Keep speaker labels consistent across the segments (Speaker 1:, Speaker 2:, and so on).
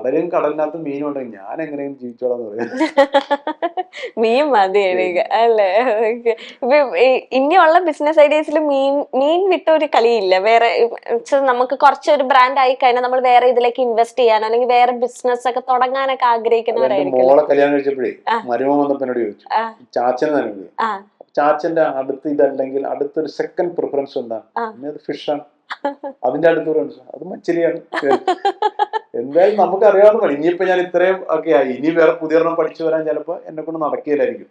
Speaker 1: കടലും കടലിനകത്ത് മീനും ഉണ്ടെങ്കിൽ ഞാൻ എങ്ങനെയും ജീവിച്ചോളാന്ന് പറയാം.
Speaker 2: മീൻ മതി എനിക്ക് അല്ലേ. ഓക്കെ. ഇപ്പൊ ഇനിയുള്ള ബിസിനസ് ഐഡിയസിൽ മീൻ വിട്ട ഒരു കളിയില്ല വേറെ. നമുക്ക് കുറച്ചൊരു ബ്രാൻഡ് ആയി കഴിഞ്ഞാൽ നമ്മൾ വേറെ ഇതിലേക്ക് ഇൻവെസ്റ്റ് ചെയ്യാനോ അല്ലെങ്കിൽ വേറെ ബിസിനസ് ഒക്കെ തുടങ്ങാനൊക്കെ ആഗ്രഹിക്കുന്നവരായിരിക്കും.
Speaker 1: മോളെ കല്യാണം കഴിച്ചപ്പോഴേ മരുമോൻ വന്നപ്പോ എന്നോട് ചോദിച്ചു, ചാച്ചന് തന്നെ ചാച്ചന്റെ അടുത്ത് ഇതല്ലെങ്കിൽ അടുത്തൊരു സെക്കൻഡ് പ്രിഫറൻസ് എന്താണ്? ഫിഷാണ്. അതിന്റെ അടുത്ത് അത് മച്ചിലിയാണ്. എന്തായാലും നമുക്ക് അറിയാവുന്ന പണി. ഇനിയിപ്പോ ഞാൻ ഇത്രയും ഒക്കെ ആയി, ഇനി വേറെ പുതിയൊരെണ്ണം പഠിച്ചു വരാൻ ചിലപ്പോ എന്നെ കൊണ്ട് നടക്കില്ലായിരിക്കും.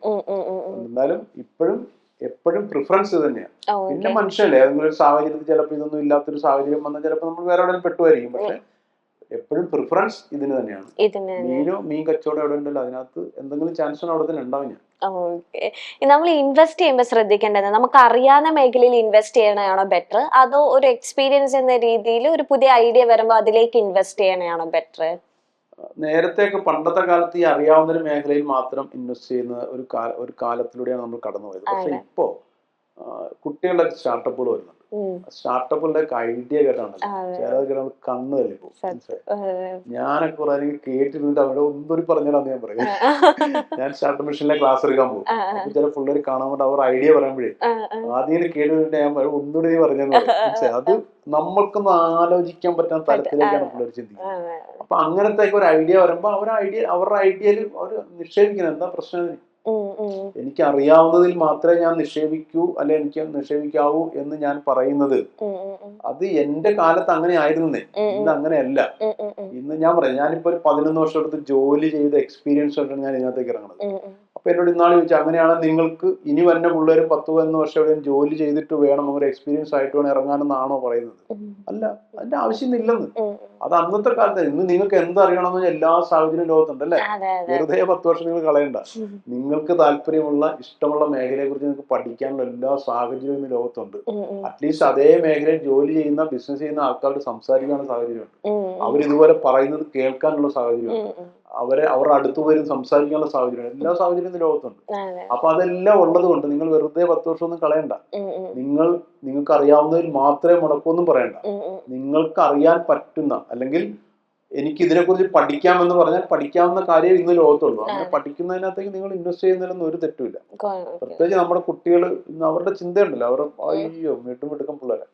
Speaker 1: എന്നാലും എപ്പോഴും പ്രിഫറൻസ് തന്നെയാണ്. പിന്നെ മനുഷ്യല്ലേ, ഏതെങ്കിലും ഒരു സാഹചര്യത്തിൽ ചിലപ്പോൾ ഇതൊന്നും ഇല്ലാത്തൊരു സാഹചര്യം വന്നാൽ ചിലപ്പോൾ നമ്മൾ വേറെ എവിടെയും പെട്ടുമായിരിക്കും. പക്ഷെ എപ്പോഴും പ്രിഫറൻസ് ഇതിന് തന്നെയാണ്. മീൻ കച്ചവടം എവിടെ ഉണ്ടല്ലോ അതിനകത്ത് എന്തെങ്കിലും ചാൻസ് അവിടെ തന്നെ ഉണ്ടാവും. ഞാൻ
Speaker 2: ഓക്കെ. നമ്മൾ ഇൻവെസ്റ്റ് ചെയ്യുമ്പോൾ ശ്രദ്ധിക്കേണ്ടത് നമുക്ക് അറിയാവുന്ന മേഖലയിൽ ഇൻവെസ്റ്റ് ചെയ്യണതാണോ ബെറ്റർ, അതോ ഒരു എക്സ്പീരിയൻസ് എന്ന രീതിയിൽ ഒരു പുതിയ ഐഡിയ വരുമ്പോൾ അതിലേക്ക് ഇൻവെസ്റ്റ് ചെയ്യണതാണോ ബെറ്റർ?
Speaker 1: നേരത്തെയൊക്കെ പണ്ടത്തെ കാലത്ത് ഈ അറിയാവുന്ന ഒരു മേഖലയിൽ മാത്രം ഇൻവെസ്റ്റ് ചെയ്യുന്ന ഒരു കാലത്തിലൂടെയാണ് നമ്മൾ കടന്നുപോയത്. പക്ഷെ ഇപ്പോ കുട്ടികളുടെ സ്റ്റാർട്ടപ്പുകൾ വരുന്നുണ്ട്. സ്റ്റാർട്ടപ്പുകളുടെ ഐഡിയ കേട്ടാണ് ചില കണ്ണ് തല്ലിപ്പോ. ഞാനൊക്കെ കുറെ കേട്ടിരുന്നിട്ട് അവിടെ ഒന്നൊരു പറഞ്ഞാലാന്ന് ഞാൻ പറയും. ഞാൻ സ്റ്റാർട്ടപ്പ് മിഷനിലെ ക്ലാസ് എടുക്കാൻ പോകും. അപ്പൊ ചില പിള്ളേർ കാണാൻ വേണ്ടി അവർ ഐഡിയ പറയുമ്പോഴേ ആദ്യം കേട്ടിട്ട് ഞാൻ ഒന്നുകൂടി പറഞ്ഞെന്ന് പറയും. അത് നമ്മൾക്കൊന്നും ആലോചിക്കാൻ പറ്റാത്ത തരത്തിലേക്കാണ് പിള്ളേർ ചിന്തിക്കുന്നത്. അപ്പൊ അങ്ങനത്തെ ഒരു ഐഡിയ വരുമ്പോ അവരുടെ ഐഡിയയിൽ അവർ നിക്ഷേപിക്കണം. എന്താ പ്രശ്നം? എനിക്ക് അറിയാവുന്നതിൽ മാത്രമേ ഞാൻ നിക്ഷേപിക്കൂ, അല്ലെ എനിക്ക് നിക്ഷേപിക്കാവൂ എന്ന് ഞാൻ പറയുന്നത് അത് എന്റെ കാലത്ത് അങ്ങനെ ആയിരുന്നേ. ഇന്ന് അങ്ങനെയല്ല. ഇന്ന് ഞാൻ പറയാം, ഞാനിപ്പോ ഒരു 11 വർഷം എടുത്ത് ജോലി ചെയ്ത എക്സ്പീരിയൻസ് ആയിട്ടാണ് ഞാൻ ഇതിനകത്തേക്ക് ഇറങ്ങുന്നത്. അപ്പൊ എന്നോട് ഇന്നാൾ ചോദിച്ചാൽ അങ്ങനെയാണെങ്കിൽ നിങ്ങൾക്ക് ഇനി വരുന്ന പിള്ളേരും 10-11 വർഷം എവിടെയും ജോലി ചെയ്തിട്ട് വേണം, ഒരു എക്സ്പീരിയൻസ് ആയിട്ട് വേണം ഇറങ്ങാനെന്നാണോ പറയുന്നത്? അല്ല, അതിന്റെ ആവശ്യമില്ലെന്ന്. അത് അന്നത്തെ കാലത്ത്. ഇന്ന് നിങ്ങൾക്ക് എന്തറിയണമെന്ന് എല്ലാ സാഹചര്യവും ലോകത്തുണ്ടല്ലേ. വെറുതെ 10 വർഷം നിങ്ങൾ കളയണ്ട. നിങ്ങൾക്ക് താല്പര്യമുള്ള ഇഷ്ടമുള്ള മേഖലയെ കുറിച്ച് നിങ്ങൾക്ക് പഠിക്കാനുള്ള എല്ലാ സാഹചര്യവും ഇന്ന് ലോകത്തുണ്ട്. അറ്റ്ലീസ്റ്റ് അതേ മേഖലയിൽ ജോലി ചെയ്യുന്ന ബിസിനസ് ചെയ്യുന്ന ആൾക്കാരോട് സംസാരിക്കാനുള്ള സാഹചര്യമുണ്ട്. അവരിതുപോലെ പറയുന്നത് കേൾക്കാനുള്ള സാഹചര്യമുണ്ട്. അവരുടെ അടുത്ത് വരും സംസാരിക്കാനുള്ള സാഹചര്യം, എല്ലാ സാഹചര്യവും ലോകത്തുണ്ട്. അപ്പൊ അതെല്ലാം ഉള്ളത് കൊണ്ട് നിങ്ങൾ വെറുതെ 10 വർഷം ഒന്നും കളയണ്ട. നിങ്ങൾക്ക് അറിയാവുന്നതിൽ മാത്രമേ മുടക്കൂന്നും പറയണ്ട. നിങ്ങൾക്ക് അറിയാൻ പറ്റുന്ന, അല്ലെങ്കിൽ എനിക്ക് ഇതിനെക്കുറിച്ച് പഠിക്കാമെന്ന് പറഞ്ഞാൽ പഠിക്കാവുന്ന കാര്യം ഇന്ന് ലോകത്തുള്ളൂ. അങ്ങനെ പഠിക്കുന്നതിനകത്തേക്ക് നിങ്ങൾ ഇൻവെസ്റ്റ് ചെയ്യുന്നതിലൊന്നും ഒരു തെറ്റുമില്ല. പ്രത്യേകിച്ച് നമ്മുടെ കുട്ടികൾ ഇന്ന് അവരുടെ ചിന്തയുണ്ടല്ലോ, അവർ അയ്യോ മിട്ടുമിട്ടുക്കം പിള്ളേരെ.